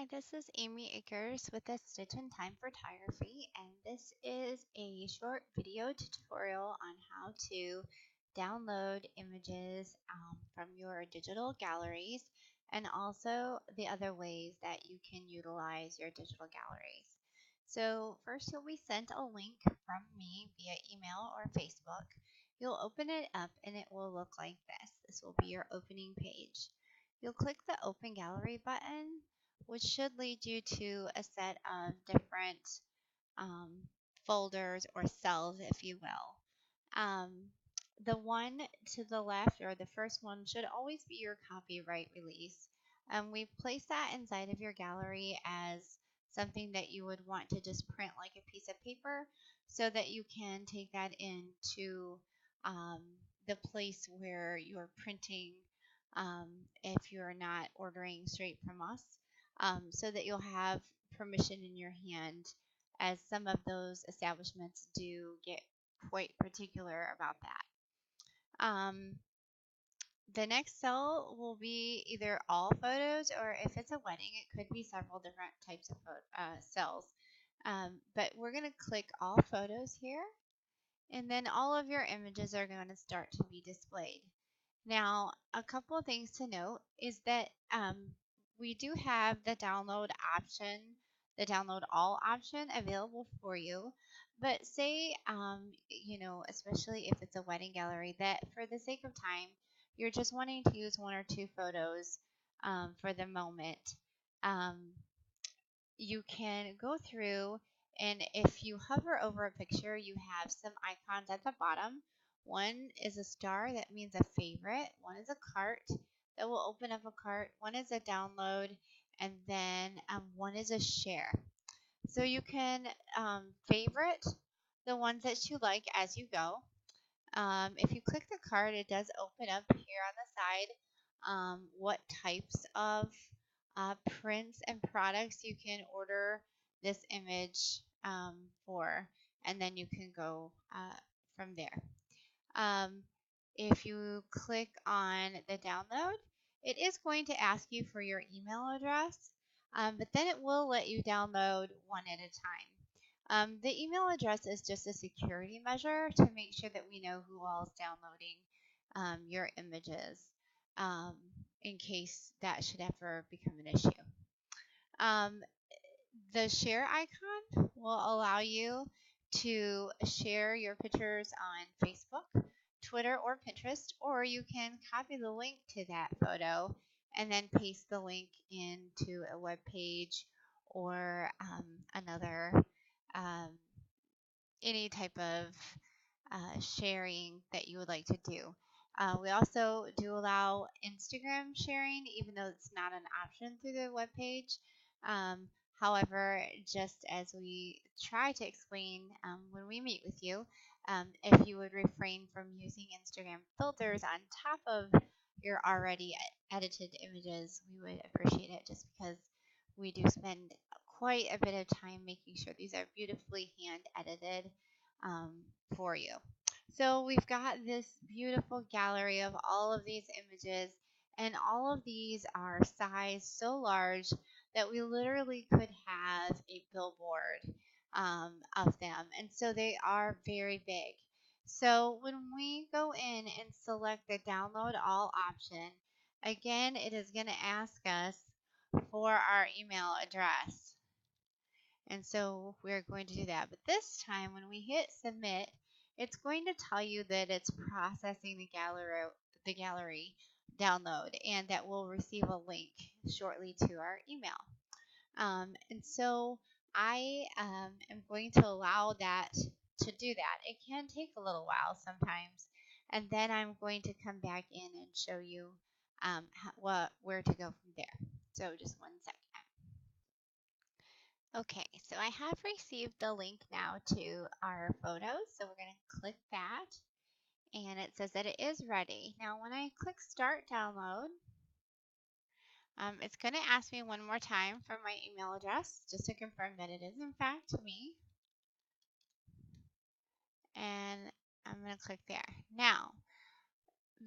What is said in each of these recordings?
Hi, this is Amy Akers with a Stitch in Time Photography, and this is a short video tutorial on how to download images from your digital galleries and also the other ways that you can utilize your digital galleries. So first you'll be sent a link from me via email or Facebook. You'll open it up and it will look like this. This will be your opening page. You'll click the Open Gallery button, which should lead you to a set of different um, folders or cells, if you will. The one to the left, or the first one, should always be your copyright release. We place that inside of your gallery as something that you would want to just print like a piece of paper so that you can take that into um, the place where you're printing if you're not ordering straight from us, so that you'll have permission in your hand, as some of those establishments do get quite particular about that. The next cell will be either all photos, or if it's a wedding, it could be several different types of cells. But we're going to click all photos here, and then all of your images are going to start to be displayed. Now, a couple of things to note is that we do have the download option, the download all option available for you. But say, especially if it's a wedding gallery, that for the sake of time, you're just wanting to use one or two photos for the moment. Um, you can go through, and if you hover over a picture, you have some icons at the bottom. One is a star, that means a favorite. One is a cart, that will open up a cart. One is a download, and then one is a share. So you can favorite the ones that you like as you go. If you click the card, it does open up here on the side what types of prints and products you can order this image for, and then you can go from there. If you click on the download, it is going to ask you for your email address, but then it will let you download one at a time. The email address is just a security measure to make sure that we know who all is downloading your images, um, in case that should ever become an issue. The share icon will allow you to share your pictures on Facebook, Twitter, or Pinterest, or you can copy the link to that photo and then paste the link into a web page or another um, any type of sharing that you would like to do. We also do allow Instagram sharing, even though it's not an option through the web page. However, just as we try to explain when we meet with you, if you would refrain from using Instagram filters on top of your already edited images, we would appreciate it, just because we do spend quite a bit of time making sure these are beautifully hand edited for you. So we've got this beautiful gallery of all of these images, and all of these are sized so large that we literally could have a billboard of them, and so they are very big. So when we go in and select the download all option, again, it is going to ask us for our email address. And so we're going to do that. But this time when we hit submit, it's going to tell you that it's processing the gallery download, and that we'll receive a link shortly to our email. And so I am going to allow that to do that. It can take a little while sometimes, and then I'm going to come back in and show you where to go from there. So just one second. Okay, so I have received the link now to our photos, so we're going to click that, and it says that it is ready. Now when I click start download, it's going to ask me one more time for my email address, just to confirm that it is in fact me, and I'm going to click there. Now,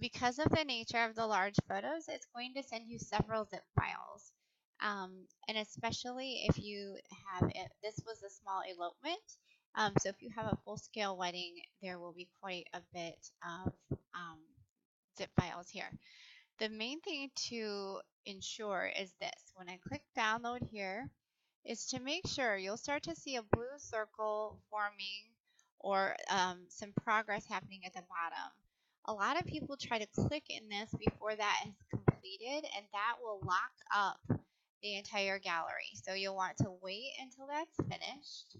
because of the nature of the large photos, it's going to send you several zip files. And especially if you have it, this was a small elopement. So if you have a full scale wedding, there will be quite a bit of zip files here. The main thing to ensure is this: when I click download here, is to make sure you'll start to see a blue circle forming or some progress happening at the bottom. A lot of people try to click in this before that is completed, and that will lock up the entire gallery. So you'll want to wait until that's finished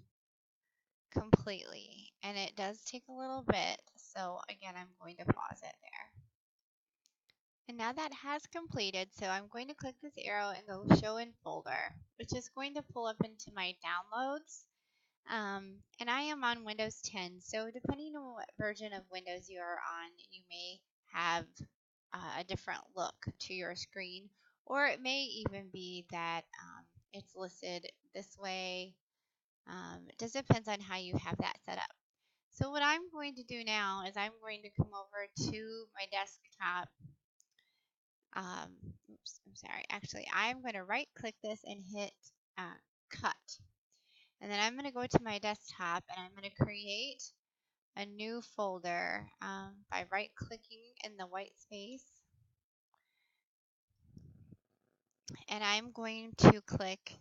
completely. And it does take a little bit. So again, I'm going to pause it there. And now that has completed, so I'm going to click this arrow and go show in folder, which is going to pull up into my downloads. And I am on Windows 10, so depending on what version of Windows you are on, you may have a different look to your screen, or it may even be that it's listed this way. It just depends on how you have that set up. So what I'm going to do now is I'm going to come over to my desktop. Oops, I'm sorry. Actually, I'm going to right click this and hit cut. And then I'm going to go to my desktop and I'm going to create a new folder by right clicking in the white space. And I'm going to click,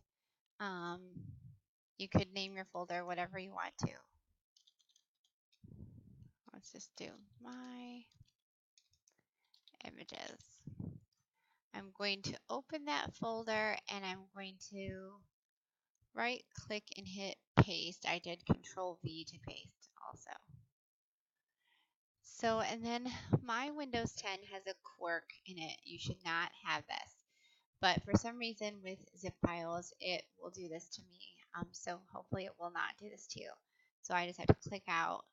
you could name your folder whatever you want to. Let's just do my images. I'm going to open that folder and I'm going to right click and hit paste. I did Control V to paste also. So, and then my Windows 10 has a quirk in it. You should not have this. But for some reason with zip files, it will do this to me. So hopefully it will not do this to you. So I just have to click out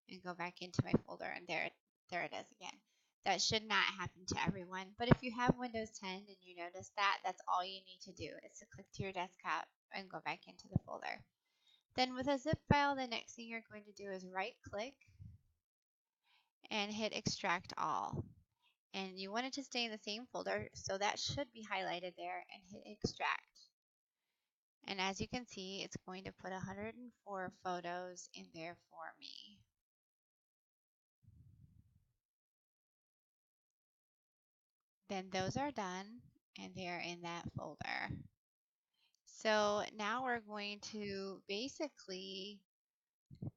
and go back into my folder, and there it is again. That should not happen to everyone. But if you have Windows 10 and you notice that, that's all you need to do is to click to your desktop and go back into the folder. Then with a zip file, the next thing you're going to do is right click and hit extract all. And you want it to stay in the same folder, so that should be highlighted there, and hit extract. And as you can see, it's going to put 104 photos in there for me. Then those are done and they're in that folder. So now we're going to basically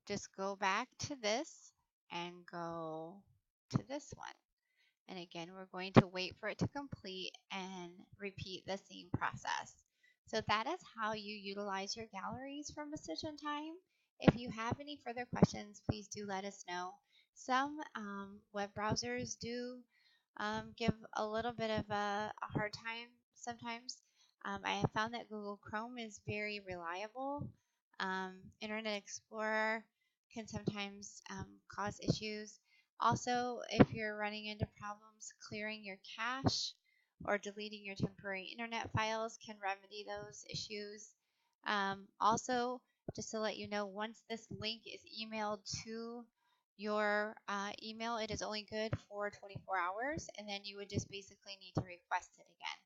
just go back to this and go to this one. And again, we're going to wait for it to complete and repeat the same process. So that is how you utilize your galleries from a Stitch in Time. If you have any further questions, please do let us know. Some web browsers do give a little bit of a hard time sometimes. I have found that Google Chrome is very reliable. Internet Explorer can sometimes cause issues. Also, if you're running into problems clearing your cache or deleting your temporary internet files can remedy those issues. Also, just to let you know, once this link is emailed to your email, it is only good for 24 hours, and then you would just basically need to request it again.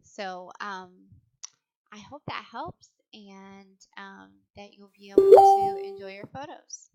So I hope that helps and that you'll be able to enjoy your photos.